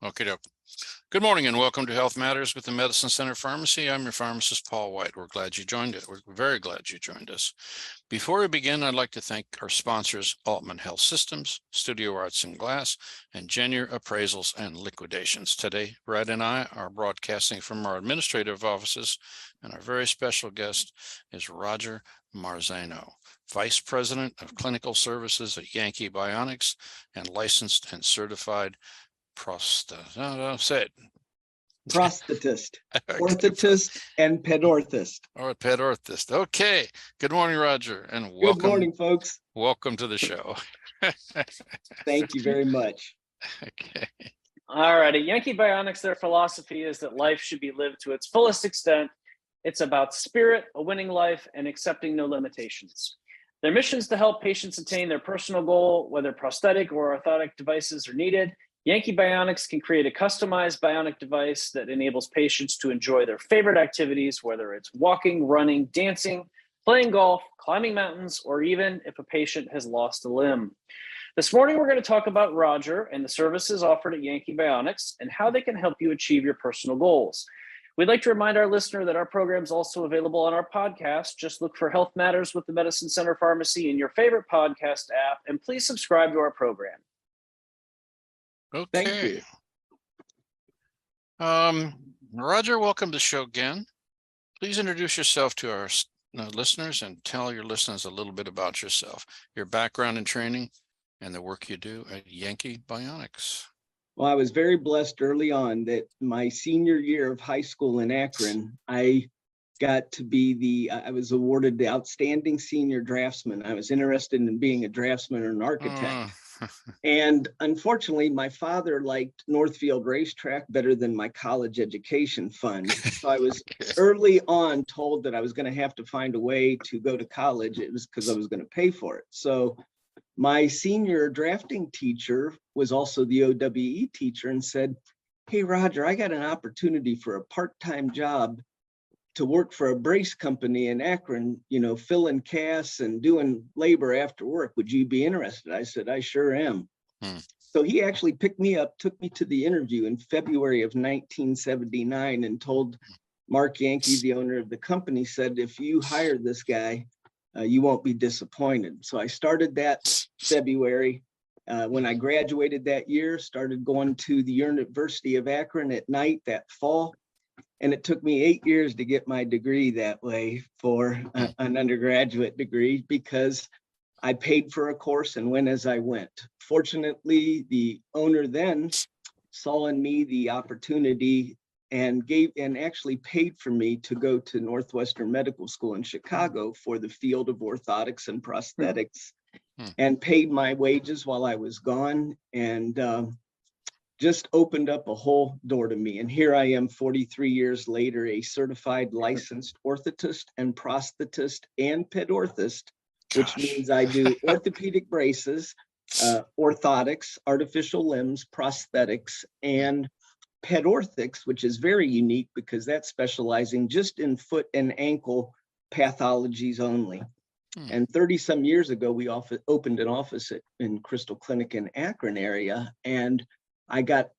Okay, doke. Good morning and welcome to Health Matters with the Medicine Center Pharmacy. I'm your pharmacist, Paul White. We're glad you joined us. We're very glad you joined us. Before we begin, I'd like to thank our sponsors, Altman Health Systems, Studio Arts and Glass, and Genier Appraisals and Liquidations. Today, Brad and I are broadcasting from our administrative offices, and our very special guest is Roger Marzano, Vice President of Clinical Services at Yanke Bionics and licensed and certified prosthetic. Prosthetist, orthotist, and pedorthist. Or pedorthist. Okay. Good morning, Roger, and welcome. Good morning, folks. Welcome to the show. Thank you very much. Okay. All right. At Yanke Bionics, their philosophy is that life should be lived to its fullest extent. It's about spirit, a winning life, and accepting no limitations. Their mission is to help patients attain their personal goal, whether prosthetic or orthotic devices are needed. Yanke Bionics can create a customized bionic device that enables patients to enjoy their favorite activities, whether it's walking, running, dancing, playing golf, climbing mountains, or even if a patient has lost a limb. This morning, we're going to talk about Roger and the services offered at Yanke Bionics and how they can help you achieve your personal goals. We'd like to remind our listener that our program is also available on our podcast. Just look for Health Matters with the Medicine Center Pharmacy in your favorite podcast app, and please subscribe to our program. Okay. Thank you. Roger, welcome to the show again. Please introduce yourself to our listeners and tell your listeners a little bit about yourself, your background and training, and the work you do at Yanke Bionics. Well, I was very blessed early on that my senior year of high school in Akron, I got to be I was awarded the outstanding senior draftsman. I was interested in being a draftsman or an architect. And unfortunately, my father liked Northfield Racetrack better than my college education fund. So I was early on told that I was going to have to find a way to go to college. It was because I was going to pay for it. So my senior drafting teacher was also the OWE teacher and said, "Hey, Roger, I got an opportunity for a part-time job to work for a brace company in Akron, filling casts and doing labor after work. Would you be interested?" I said, "I sure am." So he actually picked me up, took me to the interview in February of 1979 and told Mark Yanke, the owner of the company, said, "If you hire this guy, you won't be disappointed." So I started that February. When I graduated that year, started going to the University of Akron at night that fall. And it took me 8 years to get my degree that way for an undergraduate degree because I paid for a course and went as I went. Fortunately, the owner then saw in me the opportunity and actually paid for me to go to Northwestern Medical School in Chicago for the field of orthotics and prosthetics and paid my wages while I was gone. And just opened up a whole door to me. And here I am 43 years later, a certified licensed orthotist and prosthetist and pedorthist, which means I do orthopedic braces, orthotics, artificial limbs, prosthetics, and pedorthics, which is very unique because that's specializing just in foot and ankle pathologies only. And 30 some years ago, we opened an office in Crystal Clinic in Akron area, and I got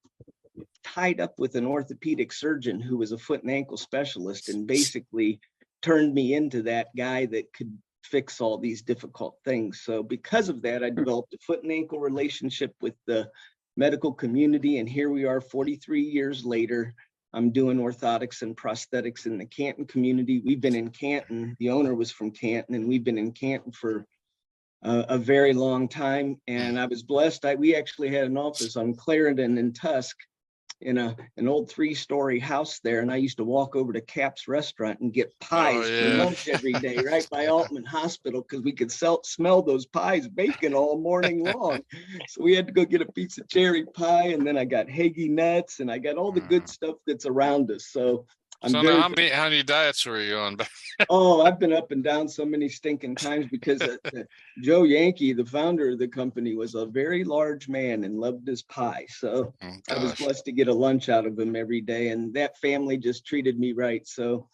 tied up with an orthopedic surgeon who was a foot and ankle specialist and basically turned me into that guy that could fix all these difficult things. So because of that, I developed a foot and ankle relationship with the medical community. And here we are 43 years later. I'm doing orthotics and prosthetics in the Canton community. We've been in Canton. The owner was from Canton, and we've been in Canton for a very long time. And I was blessed. We actually had an office on Clarendon and Tusk in an old 3-story house there. And I used to walk over to Cap's restaurant and get pies for lunch every day, right by Altman Hospital, because we could smell those pies baking all morning long. So we had to go get a piece of cherry pie. And then I got Hagee nuts and I got all the good stuff that's around us. So how many diets were you on? Oh, I've been up and down so many stinking times because Joe Yanke, the founder of the company, was a very large man and loved his pie. So I was blessed to get a lunch out of him every day, and that family just treated me right. So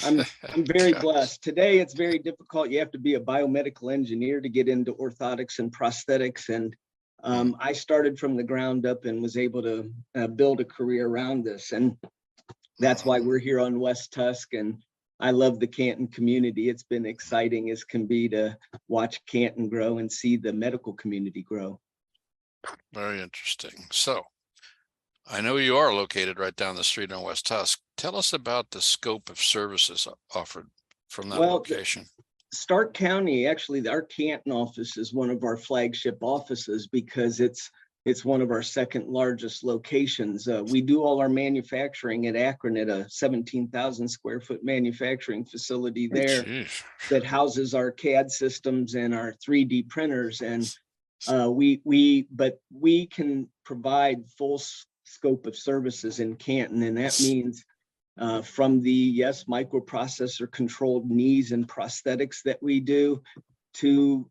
I'm very blessed. Today, it's very difficult. You have to be a biomedical engineer to get into orthotics and prosthetics. And I started from the ground up and was able to build a career around this. And that's why we're here on West Tusk. And I love the Canton community. It's been exciting as can be to watch Canton grow and see the medical community grow. Very interesting. So I know you are located right down the street on West Tusk. Tell us about the scope of services offered from that location. Stark County, actually, our Canton office is one of our flagship offices because it's one of our second largest locations. We do all our manufacturing at Akron at a 17,000 square foot manufacturing facility there that houses our CAD systems and our 3D printers. And we can provide full scope of services in Canton, and that means from the microprocessor controlled knees and prosthetics that we do to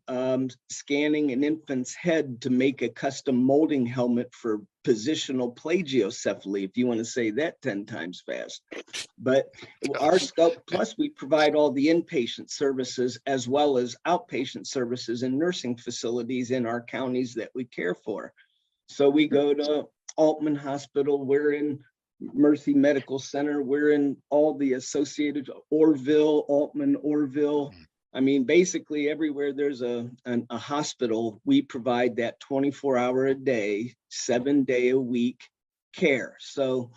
scanning an infant's head to make a custom molding helmet for positional plagiocephaly, if you want to say that 10 times fast. But our scope, plus we provide all the inpatient services as well as outpatient services in nursing facilities in our counties that we care for. So we go to Altman Hospital, we're in Mercy Medical Center, we're in all the associated Orville, Altman, Orville. I mean, basically everywhere there's a hospital, we provide that 24-hour a day, 7-day a week care. So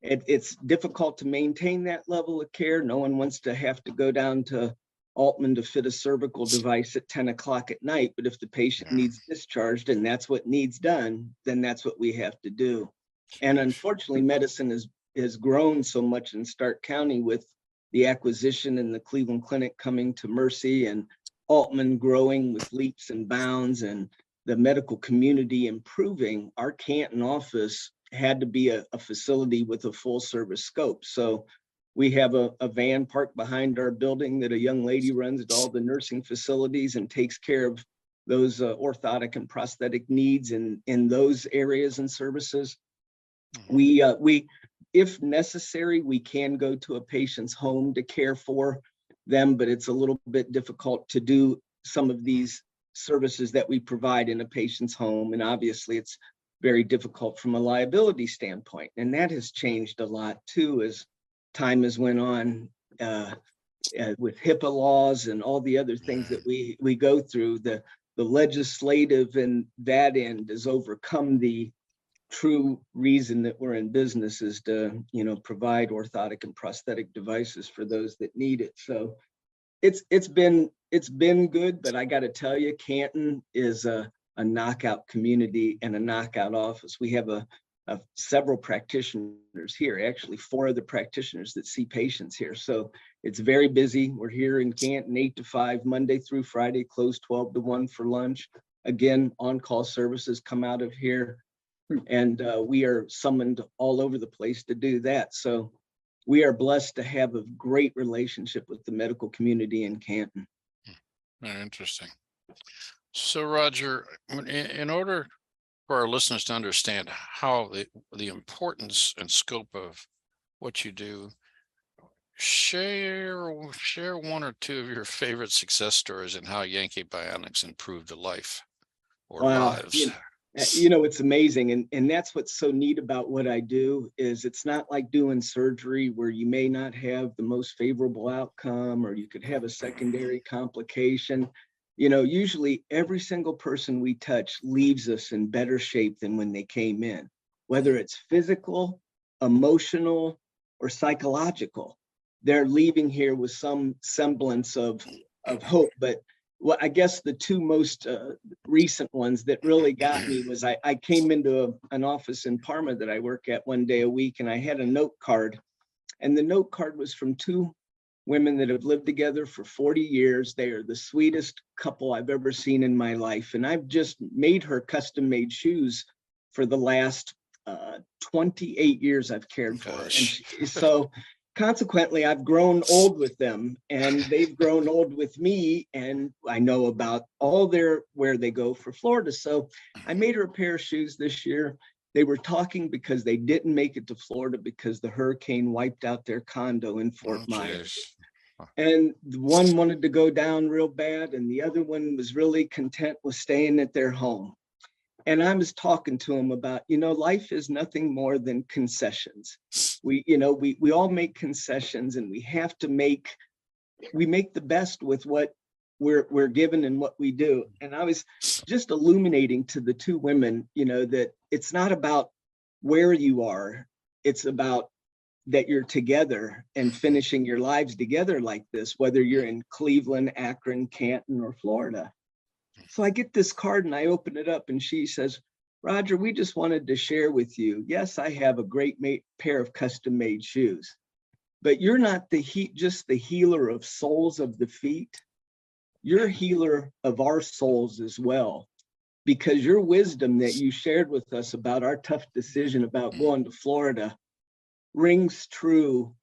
it's difficult to maintain that level of care. No one wants to have to go down to Altman to fit a cervical device at 10 o'clock at night. But if the patient needs discharged and that's what needs done, then that's what we have to do. And unfortunately, medicine has grown so much in Stark County with the acquisition and the Cleveland Clinic coming to Mercy and Altman growing with leaps and bounds and the medical community improving. Our Canton office had to be a facility with a full service scope. So we have a van parked behind our building that a young lady runs at all the nursing facilities and takes care of those orthotic and prosthetic needs in those areas and services. We if necessary, we can go to a patient's home to care for them, but it's a little bit difficult to do some of these services that we provide in a patient's home. And obviously it's very difficult from a liability standpoint. And that has changed a lot too, as time has went on with HIPAA laws and all the other things that we go through. The legislative and that end has overcome the true reason that we're in business is to, provide orthotic and prosthetic devices for those that need it. So it's been good, but I got to tell you, Canton is a knockout community and a knockout office. We have several practitioners here, actually 4 of the practitioners that see patients here. So it's very busy. We're here in Canton 8 to 5, Monday through Friday, closed 12 to 1 for lunch. Again, on-call services come out of here. And we are summoned all over the place to do that. So we are blessed to have a great relationship with the medical community in Canton. Very interesting. So Roger, in order for our listeners to understand how the importance and scope of what you do, share 1 or 2 of your favorite success stories and how Yanke Bionics improved a life or lives. It's amazing. And that's what's so neat about what I do is it's not like doing surgery where you may not have the most favorable outcome or you could have a secondary complication. Usually every single person we touch leaves us in better shape than when they came in, whether it's physical, emotional, or psychological. They're leaving here with some semblance of hope. But I guess the 2 most recent ones that really got me was I came into an office in Parma that I work at 1 day a week, and I had a note card. And the note card was from 2 women that have lived together for 40 years. They are the sweetest couple I've ever seen in my life. And I've just made her custom made shoes for the last 28 years I've cared for her. And so consequently, I've grown old with them and they've grown old with me, and I know about where they go for Florida. So I made her a pair of shoes this year. They were talking because they didn't make it to Florida because the hurricane wiped out their condo in Fort Myers. And the one wanted to go down real bad and the other one was really content with staying at their home. And I was talking to him about, life is nothing more than concessions. We all make concessions, and we have to make the best with what we're given and what we do. And I was just illuminating to the two women, that it's not about where you are, it's about that you're together and finishing your lives together like this, whether you're in Cleveland, Akron, Canton, or Florida. So I get this card and I open it up, and she says, Roger, we just wanted to share with you. Yes, I have a great pair of custom made shoes, but you're not just the healer of soles of the feet. You're a healer of our souls as well, because your wisdom that you shared with us about our tough decision about going to Florida rings true.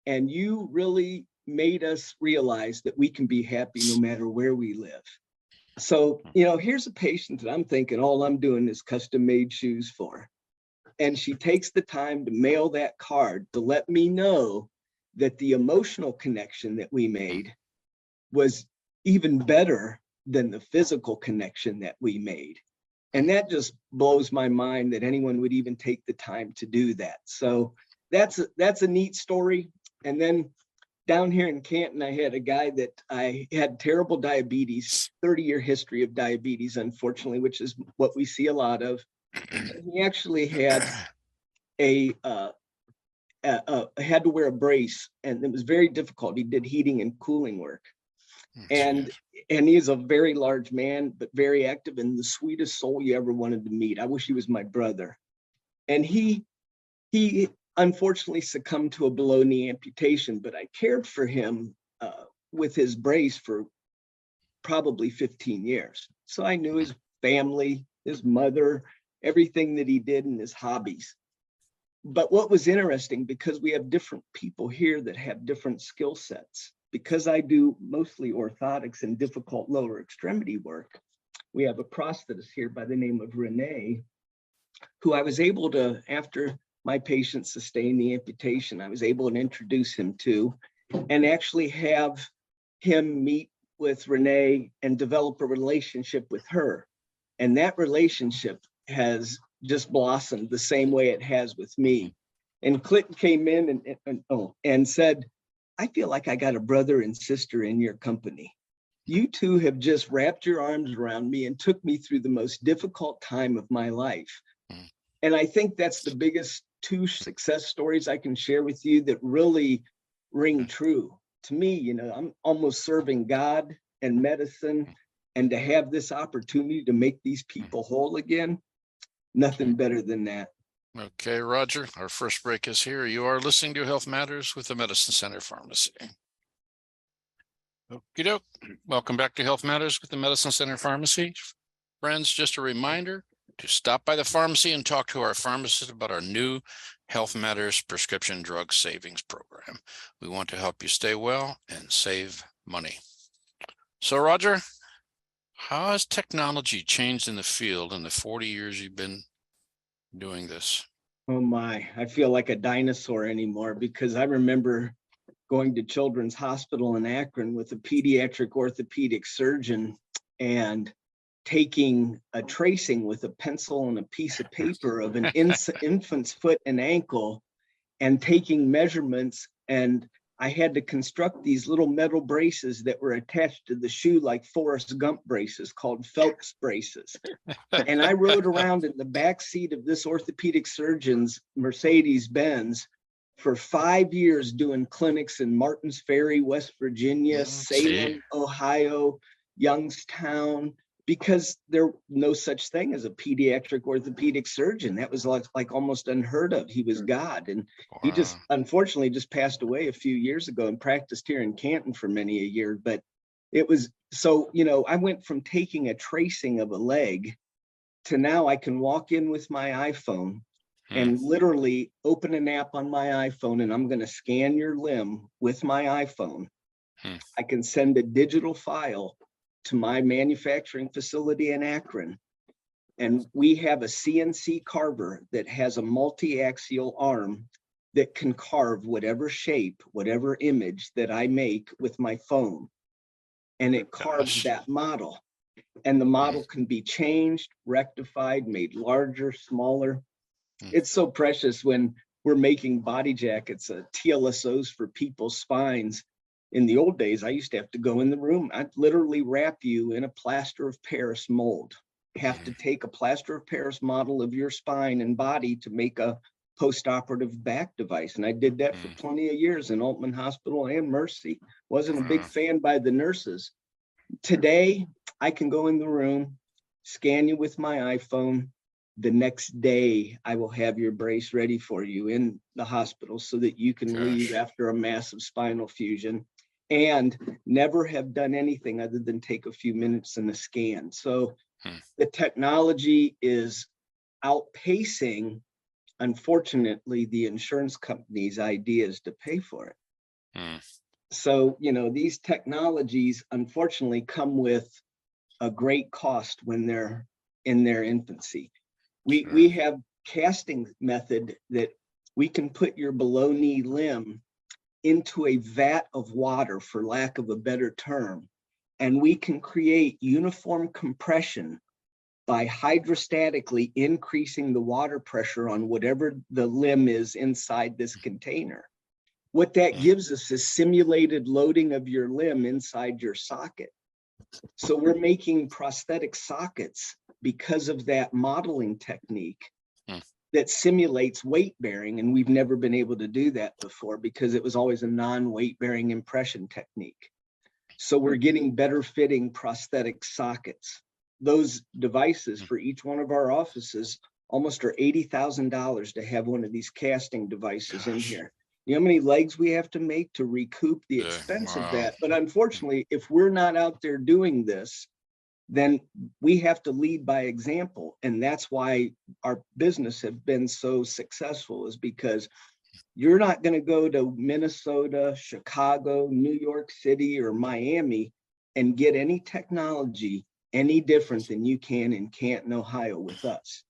And you really made us realize that we can be happy no matter where we live. So, here's a patient that I'm thinking all I'm doing is custom made shoes for. And she takes the time to mail that card to let me know that the emotional connection that we made was even better than the physical connection that we made. And that just blows my mind that anyone would even take the time to do that. So that's a neat story. And then down here in Canton, I had a guy that I had terrible diabetes, 30-year history of diabetes, unfortunately, which is what we see a lot of. And he actually had had to wear a brace, and it was very difficult. He did heating and cooling work. And he is a very large man, but very active and the sweetest soul you ever wanted to meet. I wish he was my brother. And he unfortunately succumbed to a below knee amputation, but I cared for him with his brace for probably 15 years. So I knew his family, his mother, everything that he did, and his hobbies. But what was interesting, because we have different people here that have different skill sets, because I do mostly orthotics and difficult lower extremity work, we have a prosthetist here by the name of Renee, who I was able to, after my patient sustained the amputation, I was able to introduce him to, and actually have him meet with Renee and develop a relationship with her. And that relationship has just blossomed the same way it has with me. And Clinton came in and said, I feel like I got a brother and sister in your company. You two have just wrapped your arms around me and took me through the most difficult time of my life. And I think that's the biggest two success stories I can share with you that really ring true. To me, I'm almost serving God and medicine, and to have this opportunity to make these people whole again, nothing better than that. Okay, Roger, our first break is here. You are listening to Health Matters with the Medicine Center Pharmacy. Okie doke. Welcome back to Health Matters with the Medicine Center Pharmacy. Friends, just a reminder to stop by the pharmacy and talk to our pharmacist about our new Health Matters prescription drug savings program. We want to help you stay well and save money. So, Roger, how has technology changed in the field in the 40 years you've been doing this? Oh my, I feel like a dinosaur anymore, because I remember going to Children's Hospital in Akron with a pediatric orthopedic surgeon and taking a tracing with a pencil and a piece of paper of an infant's foot and ankle, and taking measurements. And I had to construct these little metal braces that were attached to the shoe like Forrest Gump braces, called Phelps braces. And I rode around in the back seat of this orthopedic surgeon's Mercedes-Benz for 5 years doing clinics in Martins Ferry, West Virginia, Salem, Ohio, Youngstown, because there no such thing as a pediatric orthopedic surgeon. That was like almost unheard of. He was God. And he just unfortunately just passed away a few years ago and practiced here in Canton for many a year. But it was so, I went from taking a tracing of a leg to now I can walk in with my iPhone and literally open an app on my iPhone, and I'm going to scan your limb with my iPhone. I can send a digital file to my manufacturing facility in Akron. And we have a CNC carver that has a multi-axial arm that can carve whatever shape, whatever image that I make with my phone. And it carves that model. and the model can be changed, rectified, made larger, smaller. Mm. It's so precious when we're making body jackets, TLSOs for people's spines. In the old days, I used to have to go in the room. I'd literally wrap you in a plaster of Paris mold. Have to take a plaster of Paris model of your spine and body to make a post-operative back device. And I did that for plenty of years in Altman Hospital and Mercy. Wasn't a big fan by the nurses. Today, I can go in the room, scan you with my iPhone. The next day, I will have your brace ready for you in the hospital so that you can leave after a massive spinal fusion and never have done anything other than take a few minutes in the scan. So the technology is outpacing, unfortunately, the insurance company's ideas to pay for it. So, you know, these technologies, unfortunately, come with a great cost when they're in their infancy. We have casting method that we can put your below knee limb into a vat of water, for lack of a better term, and we can create uniform compression by hydrostatically increasing the water pressure on whatever the limb is inside this container. What that gives us is simulated loading of your limb inside your socket. So we're making prosthetic sockets because of that modeling technique that simulates weight bearing. And we've never been able to do that before because it was always a non-weight bearing impression technique. So we're getting better fitting prosthetic sockets. Those devices for each one of our offices almost are $80,000 to have one of these casting devices in here. You know how many legs we have to make to recoup the expense of that? But unfortunately, if we're not out there doing this, then we have to lead by example. And that's why our business have been so successful, is because you're not going to go to Minnesota, Chicago, New York City, or Miami and get any technology any different than you can in Canton, Ohio with us.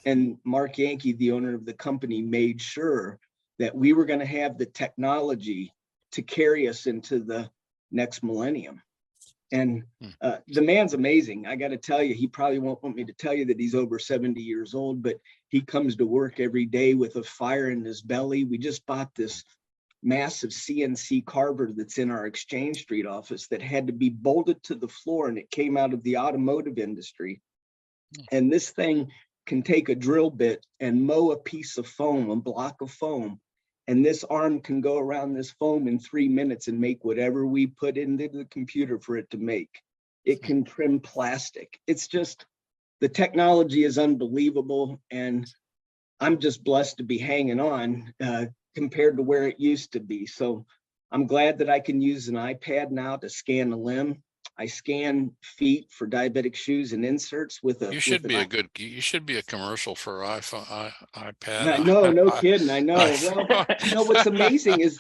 And Mark Yanke, the owner of the company, made sure that we were going to have the technology to carry us into the next millennium. And the man's amazing. I got to tell you, he probably won't want me to tell you that he's over 70 years old, but he comes to work every day with a fire in his belly. We just bought this massive CNC carver that's in our Exchange Street office that had to be bolted to the floor, and it came out of the automotive industry. And this thing can take a drill bit and mow a piece of foam, a block of foam. And this arm can go around this foam in 3 minutes and make whatever we put into the computer for it to make. It can trim plastic. It's just, the technology is unbelievable. And I'm just blessed to be hanging on compared to where it used to be. So I'm glad that I can use an iPad now to scan a limb. I scan feet for diabetic shoes and inserts with a. You should be you should be a commercial for iPhone, iPad. No kidding. I know. Well, you know what's amazing is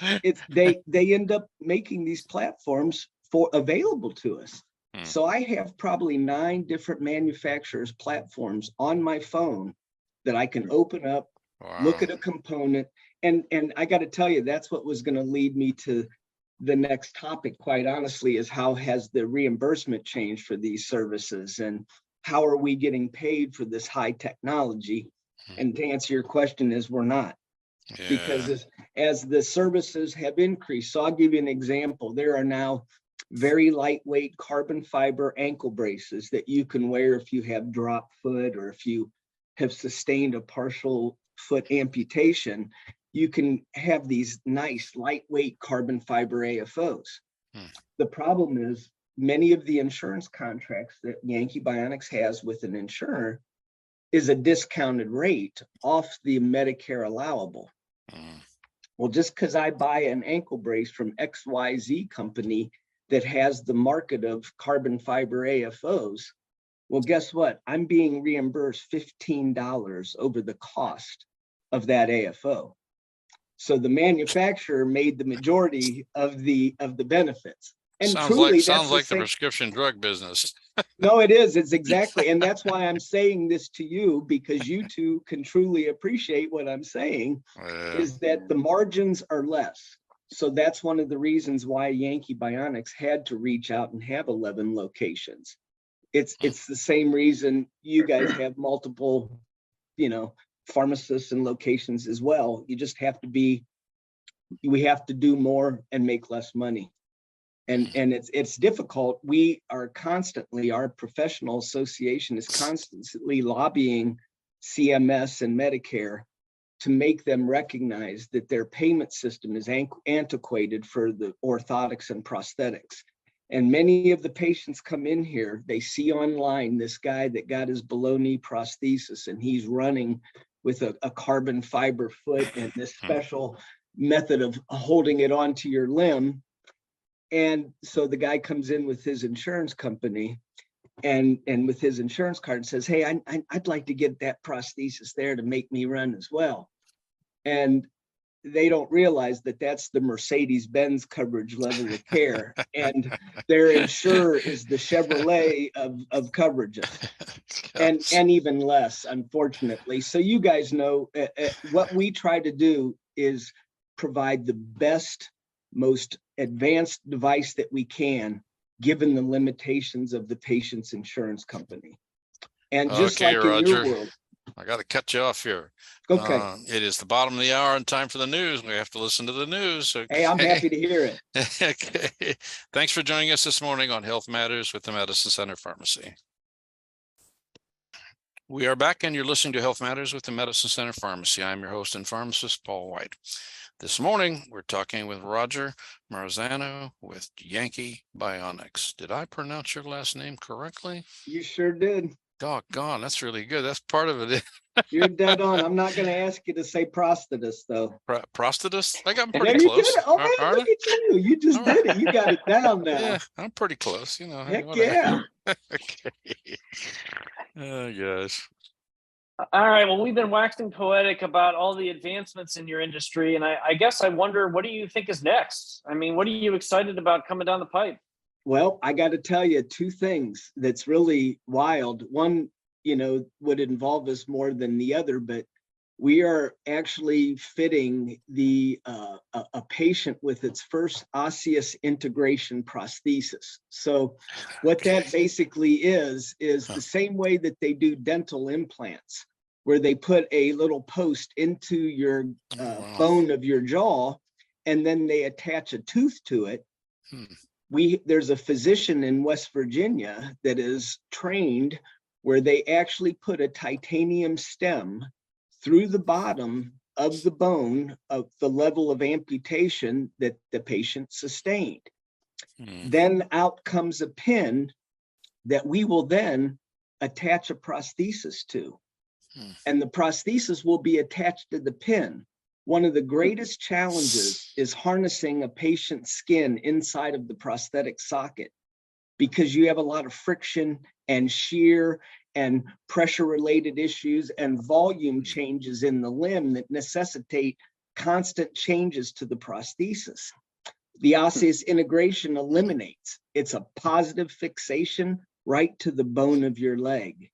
they end up making these platforms available to us. So I have probably 9 different manufacturers' platforms on my phone that I can open up, look at a component, and I got to tell you, that's what was going to lead me to the next topic, quite honestly, is how has the reimbursement changed for these services, and how are we getting paid for this high technology? And to answer your question is, we're not. Because as the services have increased, so I'll give you an example. There are now very lightweight carbon fiber ankle braces that you can wear if you have drop foot or if you have sustained a partial foot amputation. You can have these nice lightweight carbon fiber AFOs. The problem is many of the insurance contracts that Yanke Bionics has with an insurer is a discounted rate off the Medicare allowable. Well, just because I buy an ankle brace from XYZ company that has the market of carbon fiber AFOs, well, guess what? I'm being reimbursed $15 over the cost of that AFO. So the manufacturer made the majority of the benefits. And sounds like the prescription drug business. No, it is. It's exactly. And that's why I'm saying this to you, because you two can truly appreciate what I'm saying, is that the margins are less. So that's one of the reasons why Yanke Bionics had to reach out and have 11 locations. it's the same reason you guys have multiple, pharmacists and locations as well. You just have to we have to do more and make less money. And it's difficult. We are constantly, our professional association is constantly lobbying CMS and Medicare to make them recognize that their payment system is antiquated for the orthotics and prosthetics. And many of the patients come in here, they see online this guy that got his below knee prosthesis, and he's running with a carbon fiber foot and this special method of holding it onto your limb. And so the guy comes in with his insurance company and with his insurance card and says, hey, I'd like to get that prosthesis there to make me run as well. And they don't realize that that's the Mercedes-Benz coverage level of care. And their insurer is the Chevrolet of coverages, and even less, unfortunately. So you guys know what we try to do is provide the best, most advanced device that we can, given the limitations of the patient's insurance company. And just Okay, like Roger, in your world, I got to cut you off here. okay. It is the bottom of the hour and time for the news. We have to listen to the news. Okay. Hey, I'm happy to hear it. Okay. Thanks for joining us this morning on Health Matters with the Medicine Center Pharmacy. We are back and you're listening to Health Matters with the Medicine Center Pharmacy. I'm your host and pharmacist, Paul White. This morning, we're talking with Roger Marzano with Yanke Bionics. Did I pronounce your last name correctly? You sure did. Doggone, that's really good. That's part of it. You're dead on. I'm not going to ask you to say prosthetist, though. Prosthetists? I got Yeah, pretty you close. did it. Oh, man, look at you. You just All did right. it. You got it down now. Yeah, I'm pretty close. Heck whatever. yeah. Okay. Oh, gosh. All right. Well, we've been waxing poetic about all the advancements in your industry. And I guess I wonder, what do you think is next? I mean, what are you excited about coming down the pipe? Well, I got to tell you two things that's really wild. One, would involve us more than the other, but we are actually fitting a patient with its first osseous integration prosthesis. So what that basically is the same way that they do dental implants, where they put a little post into your bone of your jaw, and then they attach a tooth to it. There's a physician in West Virginia that is trained where they actually put a titanium stem through the bottom of the bone of the level of amputation that the patient sustained. Then out comes a pin that we will then attach a prosthesis to. And the prosthesis will be attached to the pin. One of the greatest challenges is harnessing a patient's skin inside of the prosthetic socket, because you have a lot of friction and shear and pressure related issues and volume changes in the limb that necessitate constant changes to the prosthesis. The osseous integration eliminates. It's a positive fixation right to the bone of your leg.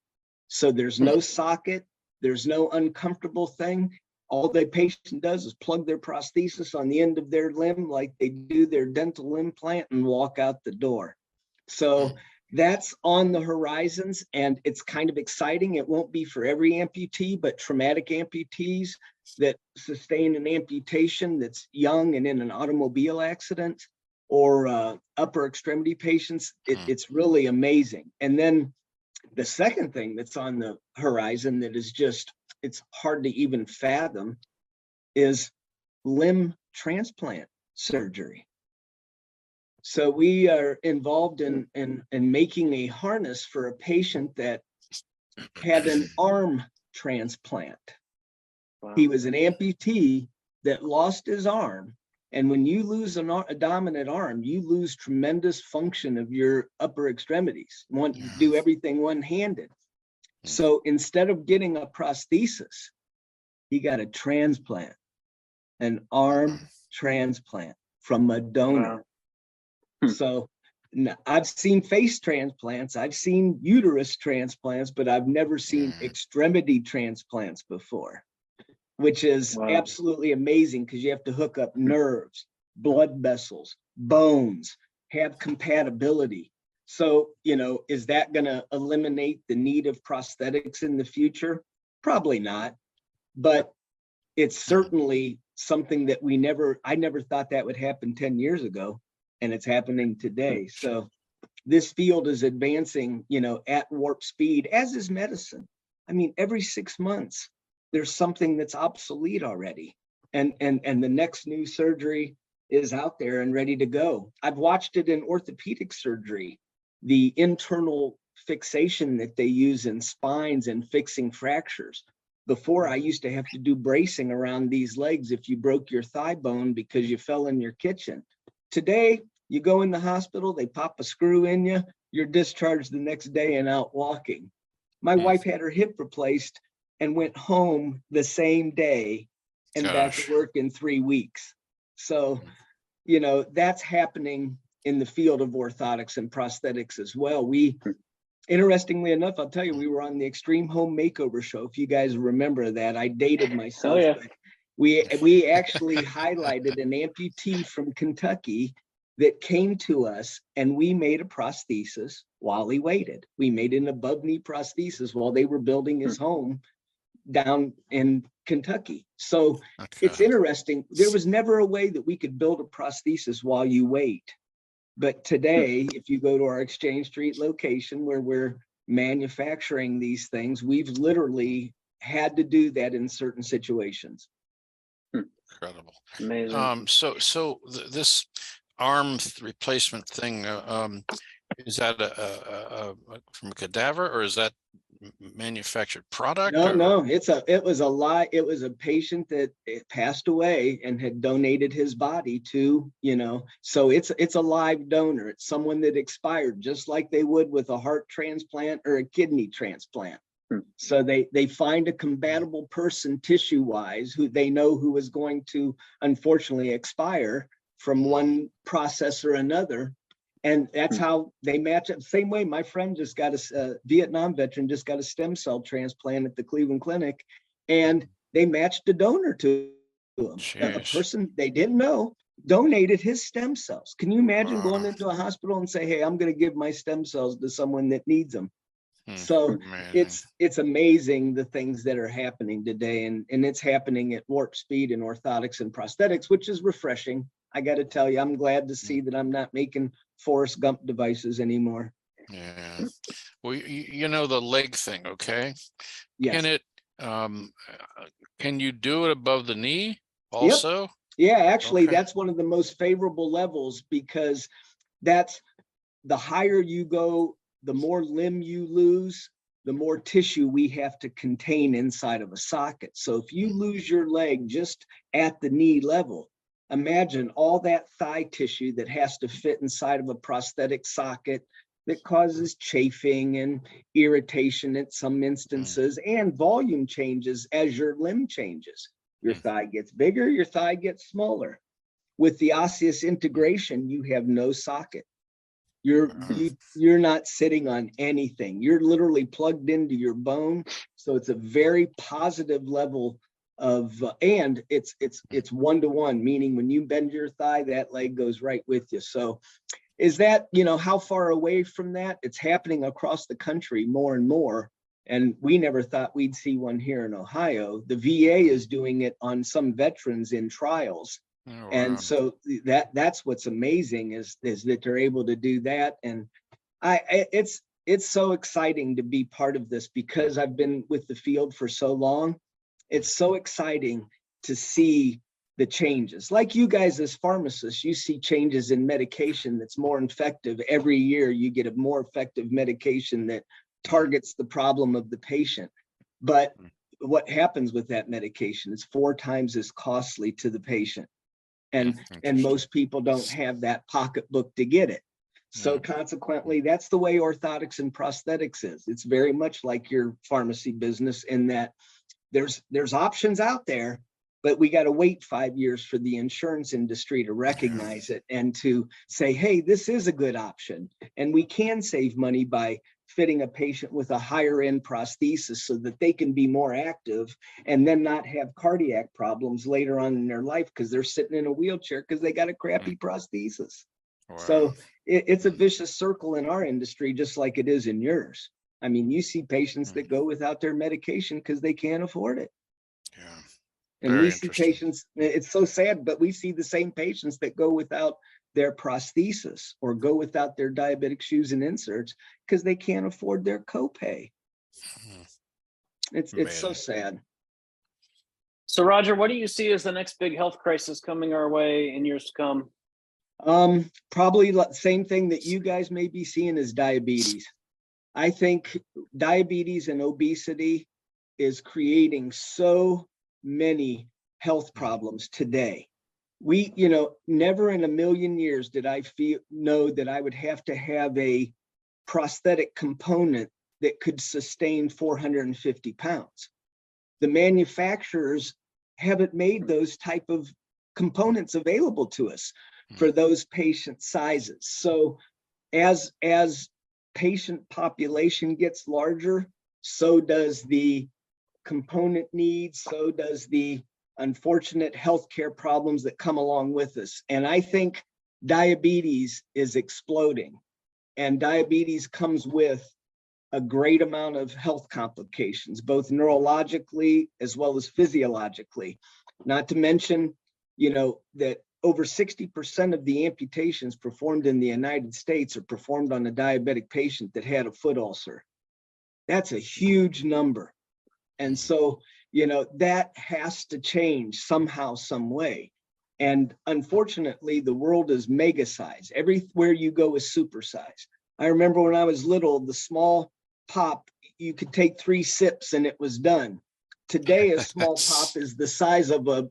So there's no socket, there's no uncomfortable thing. All the patient does is plug their prosthesis on the end of their limb like they do their dental implant and walk out the door. So that's on the horizons, and it's kind of exciting. It won't be for every amputee, but traumatic amputees that sustain an amputation that's young and in an automobile accident, or upper extremity patients, it's really amazing. And then the second thing that's on the horizon that is just, it's hard to even fathom, is limb transplant surgery. So we are involved in making a harness for a patient that had an arm transplant. Wow. He was an amputee that lost his arm. And when you lose a dominant arm, you lose tremendous function of your upper extremities. You do everything one-handed. So instead of getting a prosthesis, he got a transplant, an arm transplant from a donor. Wow. So I've seen face transplants, I've seen uterus transplants, but I've never seen extremity transplants before, which is absolutely amazing, because you have to hook up nerves, blood vessels, bones, have compatibility. So, is that going to eliminate the need of prosthetics in the future? Probably not, but it's certainly something that I never thought that would happen 10 years ago, and it's happening today. So this field is advancing, at warp speed, as is medicine. I mean, every 6 months, there's something that's obsolete already. And the next new surgery is out there and ready to go. I've watched it in orthopedic surgery, the internal fixation that they use in spines and fixing fractures. Before, I used to have to do bracing around these legs if you broke your thigh bone because you fell in your kitchen. Today, you go in the hospital, they pop a screw in you, you're discharged the next day and out walking. My wife had her hip replaced and went home the same day and back to work in 3 weeks. So, that's happening in the field of orthotics and prosthetics as well. Interestingly enough, I'll tell you, we were on the Extreme Home Makeover show. If you guys remember that, I dated myself. Oh, yeah. We actually highlighted an amputee from Kentucky that came to us, and we made a prosthesis while he waited. We made an above knee prosthesis while they were building his home down in Kentucky. So it's interesting. There was never a way that we could build a prosthesis while you wait. But today, if you go to our Exchange Street location where we're manufacturing these things, we've literally had to do that in certain situations. Incredible. Amazing. So this arm replacement thing, is that from a cadaver, or is that manufactured product? No, it was a patient that passed away and had donated his body to, so it's a live donor. It's someone that expired, just like they would with a heart transplant or a kidney transplant. So they find a compatible person tissue wise who they know who is going to unfortunately expire from one process or another. And that's how they match up. Same way, my friend just got a Vietnam veteran, just got a stem cell transplant at the Cleveland Clinic, and they matched a donor to him. A person they didn't know donated his stem cells. Can you imagine going into a hospital and say, hey, I'm going to give my stem cells to someone that needs them? So it's amazing the things that are happening today, and it's happening at warp speed in orthotics and prosthetics, which is refreshing. I got to tell you, I'm glad to see that I'm not making Forrest Gump devices anymore. Yeah. Well, the leg thing, okay? Yes. Can you do it above the knee also? Yep. Yeah, actually, that's one of the most favorable levels, because that's the higher you go, the more limb you lose, the more tissue we have to contain inside of a socket. So if you lose your leg just at the knee level, imagine all that thigh tissue that has to fit inside of a prosthetic socket that causes chafing and irritation at some instances, and volume changes as your limb changes. Your thigh gets bigger, your thigh gets smaller. With the osseous integration, you have no socket. You're not sitting on anything. You're literally plugged into your bone. So it's a very positive level of, and it's 1-to-1, meaning when you bend your thigh, that leg goes right with you. So is that, how far away from that? It's happening across the country more and more. And we never thought we'd see one here in Ohio. The VA is doing it on some veterans in trials. Oh, wow. And so that's what's amazing is that they're able to do that. And it's so exciting to be part of this, because I've been with the field for so long. It's so exciting to see the changes. Like you guys as pharmacists, you see changes in medication that's more effective. Every year you get a more effective medication that targets the problem of the patient. But what happens with that medication is 4 times as costly to the patient. And most people don't have that pocketbook to get it. So consequently, that's the way orthotics and prosthetics is. It's very much like your pharmacy business, in that there's options out there, but we got to wait 5 years for the insurance industry to recognize it and to say, hey, this is a good option. And we can save money by fitting a patient with a higher end prosthesis so that they can be more active and then not have cardiac problems later on in their life because they're sitting in a wheelchair because they got a crappy prosthesis. Wow. So it's a vicious circle in our industry, just like it is in yours. I mean, you see patients that go without their medication because they can't afford it. Yeah. And Very we see interesting. patients, it's so sad, but we see the same patients that go without their prosthesis or go without their diabetic shoes and inserts because they can't afford their copay. It's so Amazing. sad. So, Roger, what do you see as the next big health crisis coming our way in years to come? Probably same thing that you guys may be seeing is diabetes. I think diabetes and obesity is creating so many health problems today. We, never in a million years did I know that I would have to have a prosthetic component that could sustain 450 pounds. The manufacturers haven't made those type of components available to us for those patient sizes. So as patient population gets larger, so does the component needs, so does the unfortunate healthcare problems that come along with us. And I think diabetes is exploding, and diabetes comes with a great amount of health complications, both neurologically as well as physiologically. Not to mention, that over 60% of the amputations performed in the United States are performed on a diabetic patient that had a foot ulcer. That's a huge number. And so, that has to change somehow, some way. And unfortunately, the world is mega size. Everywhere you go is super size. I remember when I was little, the small pop, you could take 3 sips and it was done. Today, a small pop is the size of a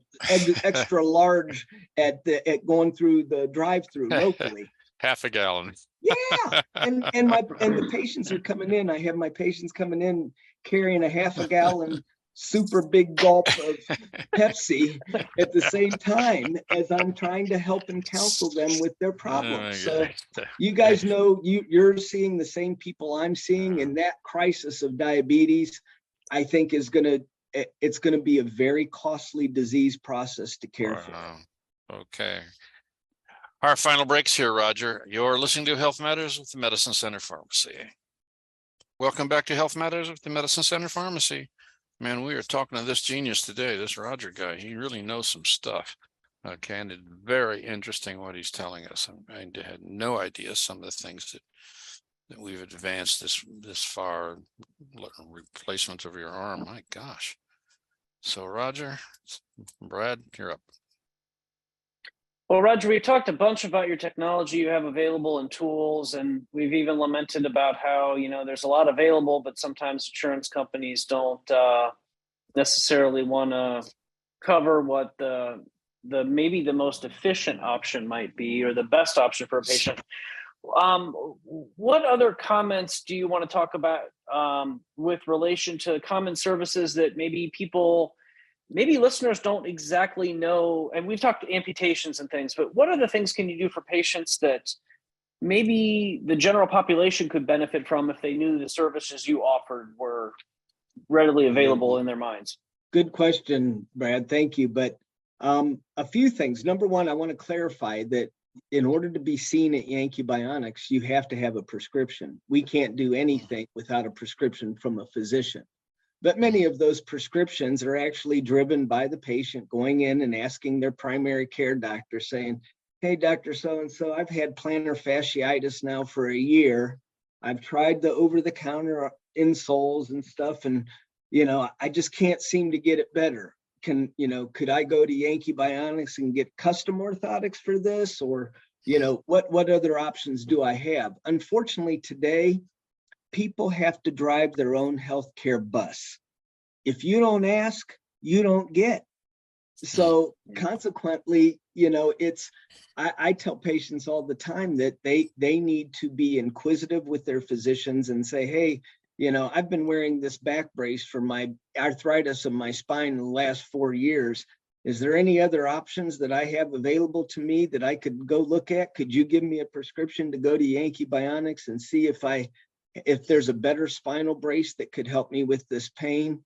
extra large at going through the drive-through locally. Half a gallon. Yeah, and the patients are coming in. I have my patients coming in carrying a half a gallon super big gulp of Pepsi at the same time as I'm trying to help and counsel them with their problems. So you guys know you're seeing the same people I'm seeing, and that crisis of diabetes, I think, is it's going to be a very costly disease process to care for. Okay. Our final breaks here, Roger. You're listening to Health Matters with the Medicine Center Pharmacy. Welcome back to Health Matters with the Medicine Center Pharmacy. Man, we are talking to this genius today, this Roger guy. He really knows some stuff. Okay, and it's very interesting what he's telling us. I had no idea some of the things that we've advanced this far. Replacement of your arm, my gosh. So, Roger, Brad, you're up. Well, Roger, we talked a bunch about your technology you have available and tools, and we've even lamented about how, there's a lot available, but sometimes insurance companies don't necessarily want to cover what the maybe the most efficient option might be, or the best option for a patient. What other comments do you want to talk about with relation to common services that maybe listeners don't exactly know? And we've talked amputations and things, but what other things can you do for patients that maybe the general population could benefit from if they knew the services you offered were readily available in their minds? Good question, Brad. Thank you. But a few things. Number one, I want to clarify that in order to be seen at Yanke Bionics, you have to have a prescription. We can't do anything without a prescription from a physician. But many of those prescriptions are actually driven by the patient going in and asking their primary care doctor, saying, hey, Dr. So-and-so, I've had plantar fasciitis now for a year. I've tried the over-the-counter insoles and stuff, and, I just can't seem to get it better. Could I go to Yanke Bionics and get custom orthotics for this? Or, what other options do I have? Unfortunately, today, people have to drive their own healthcare bus. If you don't ask, you don't get. So consequently, I tell patients all the time that they need to be inquisitive with their physicians and say, hey, I've been wearing this back brace for my arthritis of my spine in the last 4 years. Is there any other options that I have available to me that I could go look at? Could you give me a prescription to go to Yanke Bionics and see if there's a better spinal brace that could help me with this pain?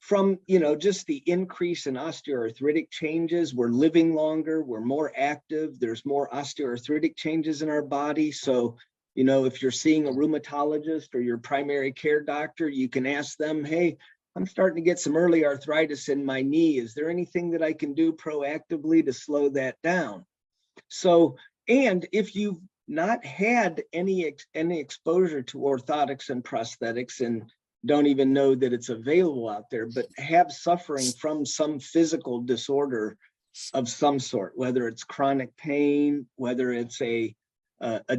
from, just the increase in osteoarthritic changes. We're living longer, we're more active, there's more osteoarthritic changes in our body. So, if you're seeing a rheumatologist or your primary care doctor, you can ask them, hey, I'm starting to get some early arthritis in my knee. Is there anything that I can do proactively to slow that down? So, and if you've not had any exposure to orthotics and prosthetics and don't even know that it's available out there, but have suffering from some physical disorder of some sort, whether it's chronic pain, whether it's a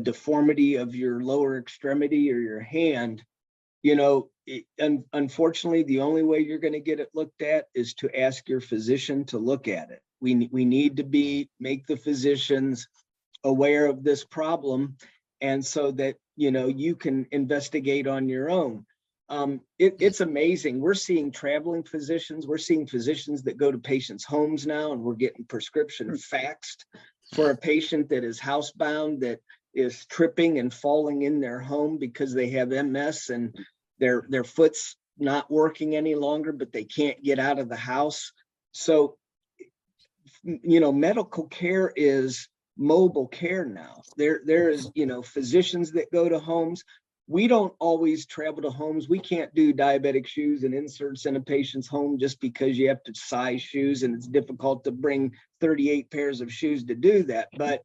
deformity of your lower extremity or your hand, unfortunately, the only way you're going to get it looked at is to ask your physician to look at it. We need to make the physicians aware of this problem, and so that you can investigate on your own. It's amazing. We're seeing traveling physicians. We're seeing physicians that go to patients' homes now, and we're getting prescription faxed for a patient that is housebound, that is tripping and falling in their home because they have MS and their foot's not working any longer, but they can't get out of the house. So, medical care is mobile care now. There is, physicians that go to homes. We don't always travel to homes. We can't do diabetic shoes and inserts in a patient's home just because you have to size shoes, and it's difficult to bring 38 pairs of shoes to do that. But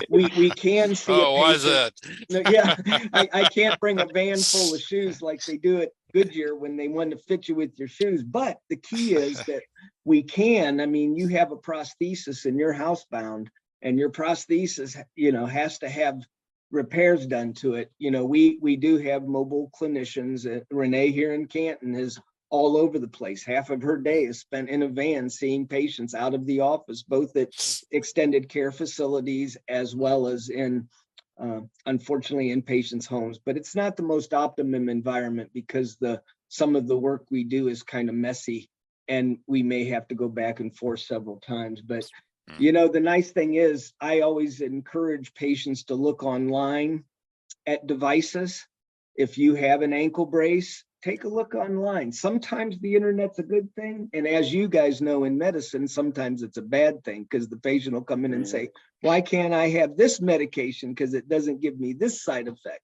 we can see. Oh, why is that? Yeah, I can't bring a van full of shoes like they do at Goodyear when they want to fit you with your shoes. But the key is that we can. I mean, you have a prosthesis and you're housebound, and your prosthesis, has to have repairs done to it. We do have mobile clinicians. Renee here in Canton is all over the place. Half of her day is spent in a van seeing patients out of the office, both at extended care facilities as well as in, unfortunately, in patients' homes. But it's not the most optimum environment because some of the work we do is kind of messy, and we may have to go back and forth several times. But the nice thing is, I always encourage patients to look online at devices. If you have an ankle brace, take a look online. Sometimes the internet's a good thing. And as you guys know, in medicine, sometimes it's a bad thing, because the patient will come in and say, why can't I have this medication because it doesn't give me this side effect?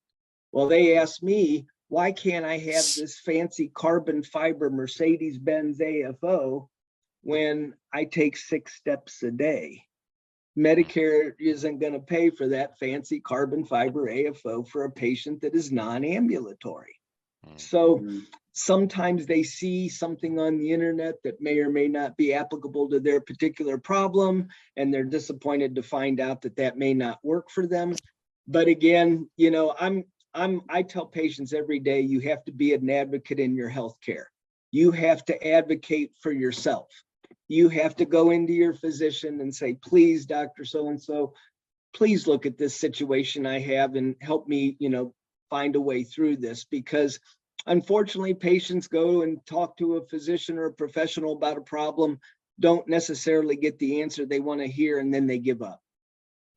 Well, they ask me, why can't I have this fancy carbon fiber Mercedes-Benz AFO when I take 6 steps a day? Medicare isn't going to pay for that fancy carbon fiber AFO for a patient that is non-ambulatory. So sometimes they see something on the internet that may or may not be applicable to their particular problem, and they're disappointed to find out that that may not work for them. But again, I tell patients every day, you have to be an advocate in your healthcare. You have to advocate for yourself. You have to go into your physician and say, please, Dr. So-and-so, please look at this situation I have and help me, find a way through this. Because unfortunately, patients go and talk to a physician or a professional about a problem, don't necessarily get the answer they want to hear, and then they give up.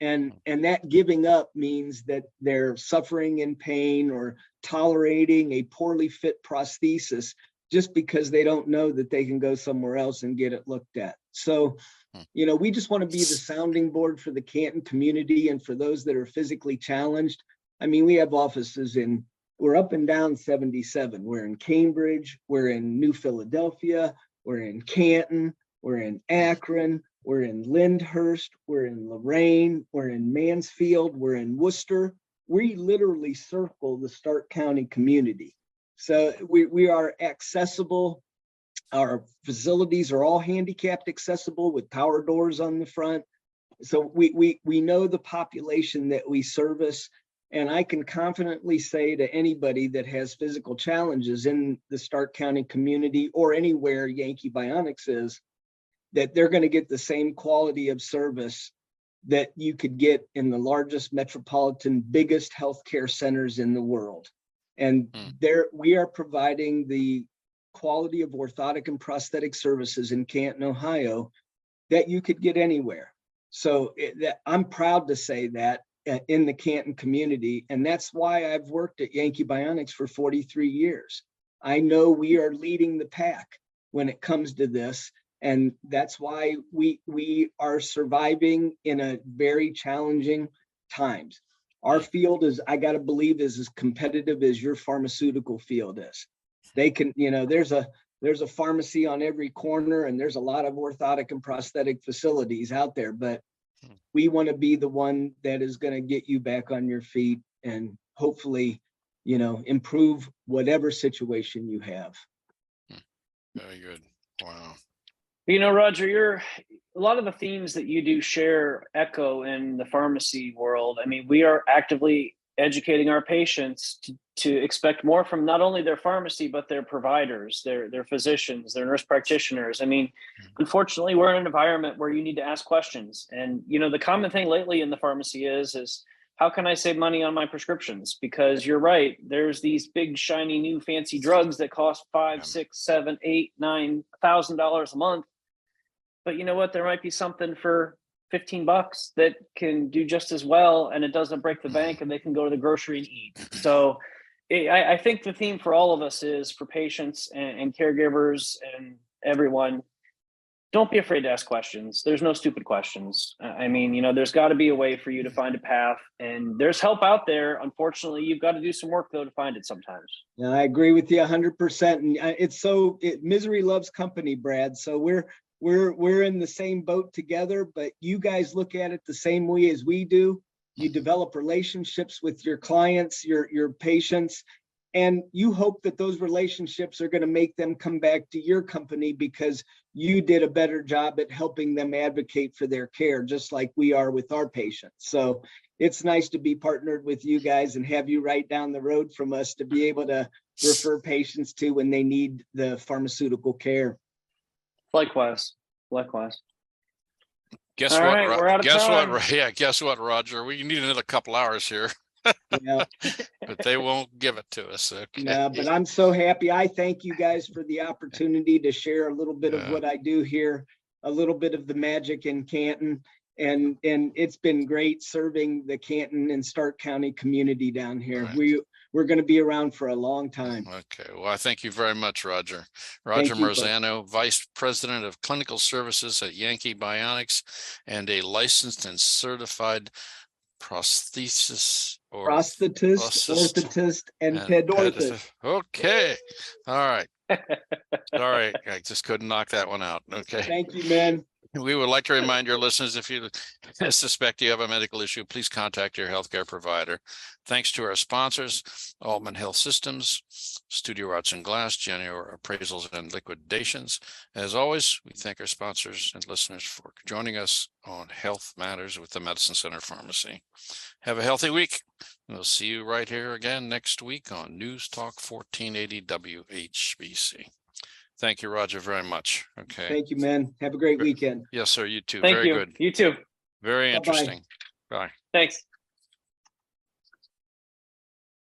And that giving up means that they're suffering in pain or tolerating a poorly fit prosthesis just because they don't know that they can go somewhere else and get it looked at. So, we just want to be the sounding board for the Canton community and for those that are physically challenged. I mean, we have offices we're up and down 77. We're in Cambridge, we're in New Philadelphia, we're in Canton, we're in Akron, we're in Lyndhurst, we're in Lorain, we're in Mansfield, we're in Worcester. We literally circle the Stark County community. So we are accessible. Our facilities are all handicapped accessible with power doors on the front. So we know the population that we service. And I can confidently say to anybody that has physical challenges in the Stark County community or anywhere Yanke Bionics is, that they're going to get the same quality of service that you could get in the largest metropolitan, biggest healthcare centers in the world. And we are providing the quality of orthotic and prosthetic services in Canton, Ohio, that you could get anywhere. So I'm proud to say that in the Canton community. And that's why I've worked at Yanke Bionics for 43 years. I know we are leading the pack when it comes to this. And that's why we are surviving in a very challenging times. Our field is, I got to believe, is as competitive as your pharmaceutical field is. They can, there's a pharmacy on every corner, and there's a lot of orthotic and prosthetic facilities out there, but we want to be the one that is going to get you back on your feet and hopefully, improve whatever situation you have. Very good. Wow. Roger, a lot of the themes that you do share echo in the pharmacy world. I mean, we are actively educating our patients to expect more from not only their pharmacy, but their providers, their physicians, their nurse practitioners. I mean, unfortunately, we're in an environment where you need to ask questions. And, the common thing lately in the pharmacy is how can I save money on my prescriptions? Because you're right, there's these big, shiny, new fancy drugs that cost $5,000, $6,000, $7,000, $8,000, $9,000 a month. But you know what? There might be something for $15 that can do just as well, and it doesn't break the bank, and they can go to the grocery and eat. So I think the theme for all of us is, for patients and caregivers and everyone, don't be afraid to ask questions. There's no stupid questions. I mean, there's got to be a way for you to find a path, and there's help out there. Unfortunately, you've got to do some work though to find it sometimes. Yeah, I agree with you 100%. And misery loves company, Brad. So we're in the same boat together, but you guys look at it the same way as we do. You develop relationships with your clients, your patients, and you hope that those relationships are going to make them come back to your company because you did a better job at helping them advocate for their care, just like we are with our patients. So it's nice to be partnered with you guys and have you right down the road from us to be able to refer patients to when they need the pharmaceutical care. Likewise. Guess All what? right, we're out of time. Yeah, guess what, Roger? We need another couple hours here. Yeah. But they won't give it to us. Okay. No, but I'm so happy. I thank you guys for the opportunity to share a little bit of what I do here, a little bit of the magic in Canton. And it's been great serving the Canton and Stark County community down here. Right. We're going to be around for a long time. Okay. Well, I thank you very much, Roger. Roger Marzano, Vice President of Clinical Services at Yanke Bionics and a licensed and certified prosthetists, orthotist, and pedorthist. Okay. All right. Sorry, I just couldn't knock that one out. Okay. Thank you, man. We would like to remind your listeners, if you suspect you have a medical issue, please contact your healthcare provider. Thanks to our sponsors, Altman Health Systems, Studio Arts and Glass, January Appraisals and Liquidations. As always, we thank our sponsors and listeners for joining us on Health Matters with the Medicine Center Pharmacy. Have a healthy week. We'll see you right here again next week on News Talk 1480 WHBC. Thank you, Roger, very much. Okay. Thank you, man. Have a great weekend. Yes, sir. You too. Thank Very you. good. You too. Very interesting. Bye. Thanks.